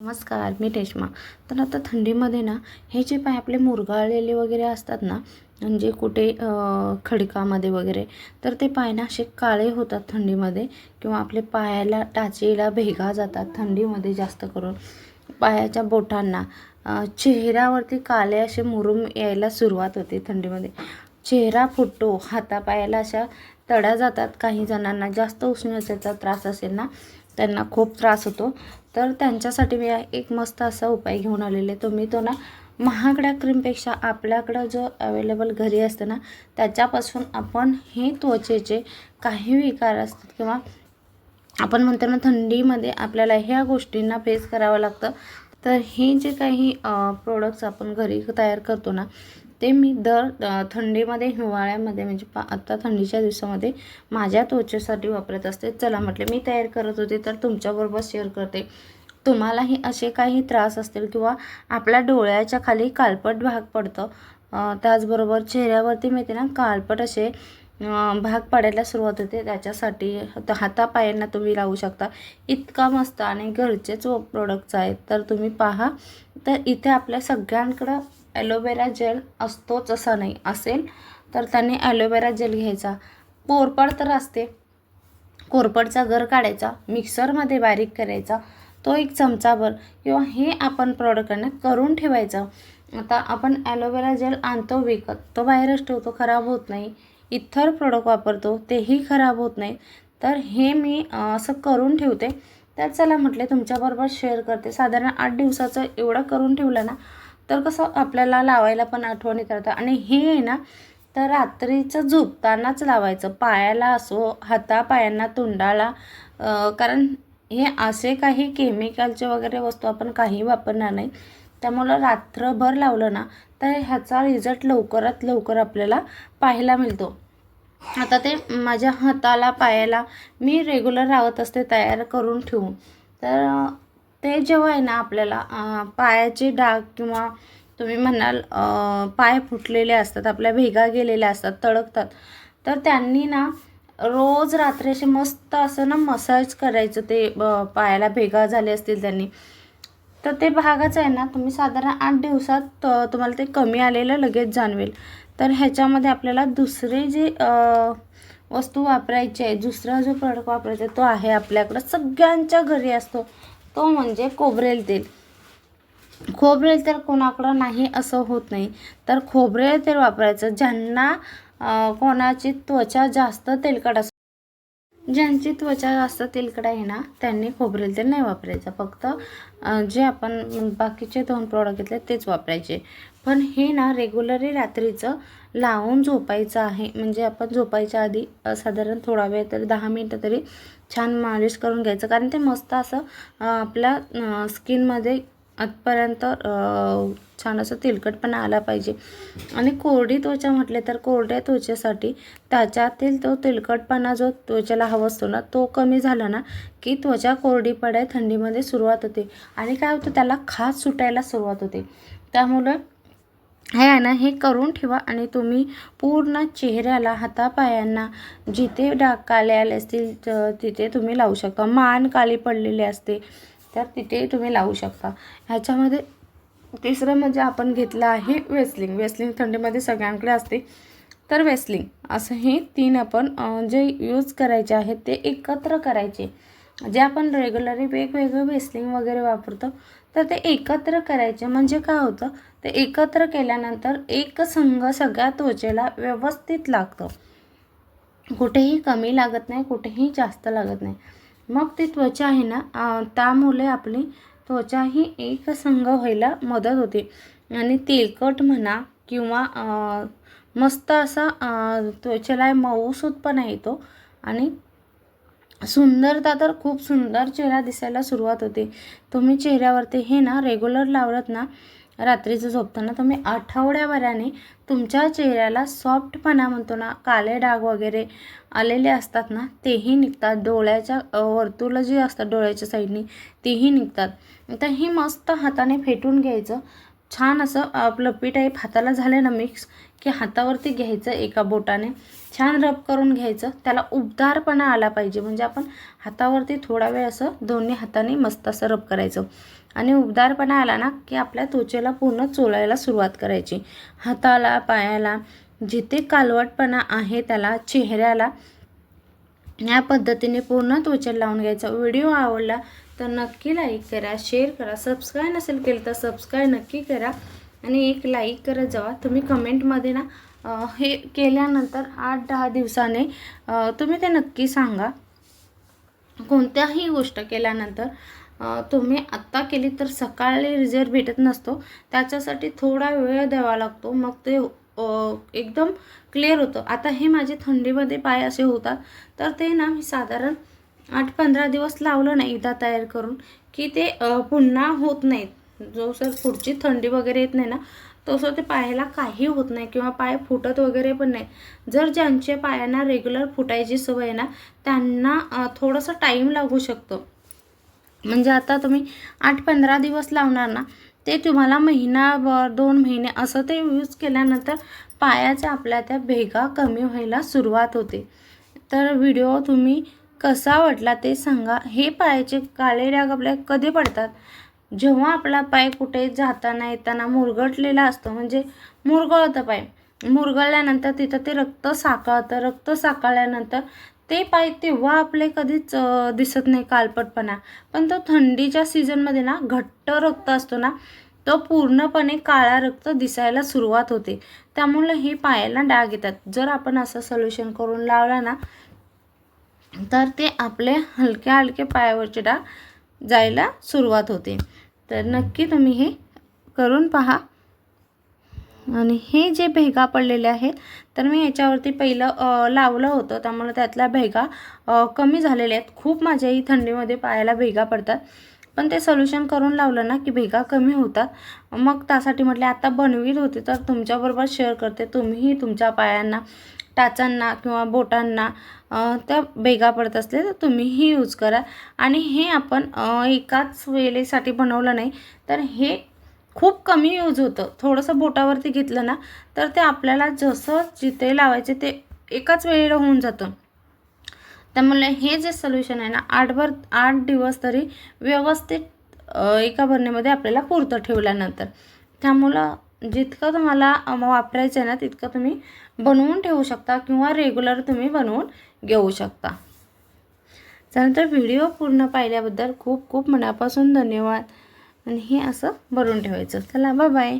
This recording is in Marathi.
नमस्कार, मी रेश्मा. तर आता थंडीमध्ये ना हे जे पाय आपले मुरगाळलेले वगैरे असतात ना, म्हणजे कुठे खडकामध्ये वगैरे, तर ते पाय ना असे काळे होतात थंडीमध्ये किंवा आपले पायाला टाचेला भेगा जातात थंडीमध्ये जास्त करून. पायाच्या बोटांना चेहऱ्यावरती काळे असे मुरूम यायला सुरुवात होते थंडीमध्ये. चेहरा फुटतो, हातापायाला अशा तड्या जातात. काही जणांना जास्त उष्णतेचा त्रास असेल ना, त्यांना खूप त्रास होतो. तर त्यांच्यासाठी मी एक मस्त असा उपाय घेऊन आलेले. तुम्ही तो ना महागड्या क्रीमपेक्षा आपल्याकडं जो अवेलेबल घरी असतं ना, त्याच्यापासून आपण हे त्वचेचे काही विकार असतात किंवा आपण म्हणतो ना थंडीमध्ये आपल्याला ह्या गोष्टींना फेस करावं लागतं. तर हे जे काही प्रोडक्ट्स आपण घरी तयार करतो ना, ते मी थंडीमध्ये हिवाळ्यामध्ये म्हणजे आता थंडीच्या दिवसामध्ये माझ्या त्वचेसाठी वापरत असते. चला म्हटले मी तयार करत होते तर तुमच्याबरोबर शेअर करते. तुम्हालाही असे काही त्रास असतील किंवा आपल्या डोळ्याच्या खाली काळपट भाग पडतं, त्याचबरोबर चेहऱ्यावरती मिळते ना काळपट असे भाग पडायला सुरुवात होते, त्याच्यासाठी हातापायांना तुम्ही लावू शकता. इतका मस्त आणि घरचेच प्रोडक्ट्स आहेत. तर तुम्ही पहा. तर इथे आपल्या सगळ्यांकडं ॲलोवेरा जेल असतोच असं नाही, असेल तर त्यांनी ॲलोवेरा जेल घ्यायचा. कोरपड तर असते, कोरपडचा गर काढायचा, मिक्सरमध्ये बारीक करायचा, तो एक चमचाभर किंवा हे आपण प्रोडक्टने करून ठेवायचं. आता आपण ॲलोवेरा जेल आणतो विकत, तो बाहेरच ठेवतो, खराब होत नाही. इतर प्रोडक्ट वापरतो तेही खराब होत नाही. तर हे मी असं करून ठेवते. तर चला म्हटले तुमच्याबरोबर शेअर करते. साधारण 8 दिवसाचं एवढं करून ठेवलं ना, तर कसं आपल्याला लावायला पण आठवण येतं. आणि हे आहे ना, तर रात्रीचं झोपतानाच लावायचं, पायाला असो, हातापायांना, तोंडाला. कारण हे असे काही केमिकलचे वगैरे वस्तू आपण काही वापरणार नाही. त्यामुळं रात्रभर लावलं ना, तर ह्याचा रिझल्ट लवकरात लवकर आपल्याला पाहायला मिळतो. आता ते माझ्या हाताला, पायाला मी रेग्युलर लावत असते तयार करून ठेवून. तर ते जेव्हा आहे ना आपल्याला पायाचे डाग किंवा तुम्ही म्हणाल पाय फुटलेले असतात, आपल्या भेगा गेलेल्या असतात, तळकतात, तर त्यांनी ना रोज रात्री असे मस्त असं ना मसाज करायचं. ते पायाला भेगा झाले असतील त्यांनी, तर ते भागाचं आहे ना तुम्ही साधारण 8 दिवसात तुम्हाला ते कमी आलेलं लगेच जाणवेल. तर ह्याच्यामध्ये आपल्याला दुसरे जे वस्तू वापरायची आहे, दुसरा जो प्रोडक्ट वापरायचा आहे तो आहे आपल्याकडं सगळ्यांच्या घरी असतो, तो म्हणजे खोबरेल तेल. खोबरेल तेल कोणाकडं नाही असं होत नाही, तर खोबरेल तेल वापरायचं. ज्यांना कोणाची त्वचा जास्त तेलकट असते, ज्यांची त्वचा जास्त तेलकट आहे ना, त्यांनी खोबरेल तेल नाही वापरायचं. फक्त जे आपण बाकीचे 2 प्रॉडक्ट घेतले तेच वापरायचे. पण हे ना रेग्युलरली रात्रीचं लावून झोपायचं आहे. म्हणजे आपण झोपायच्या आधी साधारण थोडा वेळ तरी 10 मिनिटं तरी छान मालिश करून घ्यायचं. कारण ते मस्त असं आपल्या स्किनमध्ये आतपर्यंत छान असं तेलकटपणा आला पाहिजे. आणि कोरडी त्वचा म्हटले तर कोरड्या त्वचेसाठी त्याच्यातील तो तेलकटपणा जो त्वचेला हवा असतो ना, तो कमी झाला ना की त्वचा कोरडी पडायला थंडीमध्ये सुरुवात होते. आणि काय होतं, त्याला खाज सुटायला सुरुवात होते. त्यामुळं हे आहे ना, हे करून ठेवा. आणि तुम्ही पूर्ण चेहऱ्याला, हातापायांना जिथे डाग काळे आले असतील तिथे तुम्ही लावू शकता. मान काळी पडलेली असते तर तिथे तुम्ही लावू शकता. ह्याच्यामध्ये तिसरं म्हणजे आपण घेतलं आहे वेस्लिंग. वेस्लिंग थंडीमध्ये सगळ्यांकडे असते, तर वेस्लिंग असं हे 3 आपण जे यूज करायचे आहेत ते एकत्र करायचे. जे आपण रेग्युलरली वेगवेगळं वेस्लिंग वगैरे वापरतो, तर ते एकत्र करायचे. म्हणजे काय होतं, ते एकत्र केल्यानंतर एक संघ सगळ्या त्वचेला व्यवस्थित लागतं. कुठेही कमी लागत नाही, कुठेही जास्त लागत नाही. मग ती त्वचा आहे ना, त्यामुळे आपली त्वचा ही एकसंघ व्हायला मदत होते. आणि तेलकट म्हणा किंवा मस्त असा त्वचेला मऊसूतपणा येतो. आणि सुंदरता तर खूप सुंदर चेहरा दिसायला सुरुवात होते. तुम्ही चेहऱ्यावरती हे ना रेग्युलर लावलत ना, रात्रीचं झोपताना तुम्ही आठवड्याभराने तुमच्या चेहऱ्याला सॉफ्टपणा म्हणतो ना, काळे डाग वगैरे आलेले असतात ना तेही निघतात. डोळ्याच्या वर्तुळं जी असतात डोळ्याच्या साईडनी तेही निघतात. तर ही मस्त हाताने फेटून घ्यायचं. छान असं आपलं पीठ आहे हाताला झालं ना मिक्स, की हातावरती घ्यायचं एका बोटाने, छान रब करून घ्यायचं. त्याला उबदारपणा आला पाहिजे, म्हणजे आपण हातावरती थोडा वेळ असं दोन्ही हाताने मस्त असं रब करायचं. आणि उबदारपणा आला ना की आपल्या त्वचेला पूर्ण चोळायला सुरुवात करायची. हाताला, पायाला, जिथे कालवटपणा आहे त्याला, चेहऱ्याला, या पद्धतीने पूर्ण त्वचेला लावून घ्यायचा. व्हिडिओ आवडला तर नक्की लाईक करा, शेअर करा. सबस्क्राईब नसेल केलं तर सबस्क्राईब नक्की करा आणि एक लाईक करत जावा. तुम्ही कमेंटमध्ये ना हे केल्यानंतर 8-10 दिवसाने तुम्ही ते नक्की सांगा. कोणत्याही गोष्ट केल्यानंतर तुम्ही आत्ता केली तर सकाळी रिझल्ट भेटत नसतो, त्याच्यासाठी थोडा वेळ द्यावा लागतो, मग ते एकदम क्लिअर होतं. आता हे माझे थंडीमध्ये पाय असे होतात, तर ते ना मी साधारण 8-15 दिवस लावलं ना एकदा तयार करून, की ते पुन्हा होत नाहीत. जसं पुढची थंडी वगैरे येत नाही ना, तसं ते पायाला काही होत नाही किंवा पाय फुटत वगैरे पण नाही. जर ज्यांच्या पायांना रेग्युलर फुटायची सवय आहे ना, त्यांना थोडंसं टाईम लागू शकतो. म्हणजे आता तुम्ही 8-15 दिवस लावणार ना, ते तुम्हाला महिनाभर 2 महिने असं ते यूज केल्यानंतर पायाच्या आपल्या त्या भेगा कमी व्हायला सुरुवात होते. तर व्हिडिओ तुम्ही कसा वाटला ते सांगा. हे पायाचे काळे डाग आपल्या कधी पडतात, जेव्हा आपला पाय कुठे जाताना येताना मुरगळलेला असतो, म्हणजे मुरगळतं पाय. मुरगळल्यानंतर तिथं ते रक्त साकळतं. रक्त साकळल्यानंतर ते पाय तेव्हा आपले कधीच दिसत नाही कालपटपणा. पण तो थंडीच्या सीझनमध्ये ना घट्ट रक्त असतो ना, तो पूर्णपणे काळा रक्त दिसायला सुरुवात होते. त्यामुळे हे पायाला डाग येतात. जर आपण असं सोल्युशन करून लावला ना, तर ते आपले हलक्या हलक्या पायावरचे डाग जायला सुरुवात होते. तर नक्की तुम्ही हे करून पहा. आणि हे जे भेगा पडलेले आहेत, तर मी याच्यावरती पहिलं लावलं होतं, त्यामुळे त्यातल्या भेगा कमी झालेल्या आहेत. खूप माझ्याही थंडीमध्ये पायाला भेगा पडतात, पण ते सोल्युशन करून लावलं ना की भेगा कमी होतात. मग त्यासाठी म्हटले आता बनवीत होते तर तुमच्याबरोबर शेअर करते. तुम्हीही तुमच्या पायांना, टाचांना किंवा बोटांना त्या भेगा पडत असले तर तुम्हीही यूज करा. आणि हे आपण एकाच वेळेसाठी बनवलं नाही, तर हे खूप कमी यूज होतं. थोडंसं बोटावरती घेतलं ना, तर ते आपल्याला जसं जिथे लावायचे ते एकाच वेळेला होऊन जातं. त्यामुळे हे जे सोल्युशन आहे ना, 8 दिवस तरी व्यवस्थित एका बरणीमध्ये आपल्याला पुरतं ठेवल्यानंतर. त्यामुळं जितकं तुम्हाला वापरायचं आहे ना, तितकं तुम्ही बनवून ठेवू शकता किंवा रेग्युलर तुम्ही बनवून घेऊ शकता. त्यानंतर व्हिडिओ पूर्ण पाहिल्याबद्दल खूप खूप मनापासून धन्यवाद. आणि हे असं भरून ठेवायचं. चला, बाय बाय.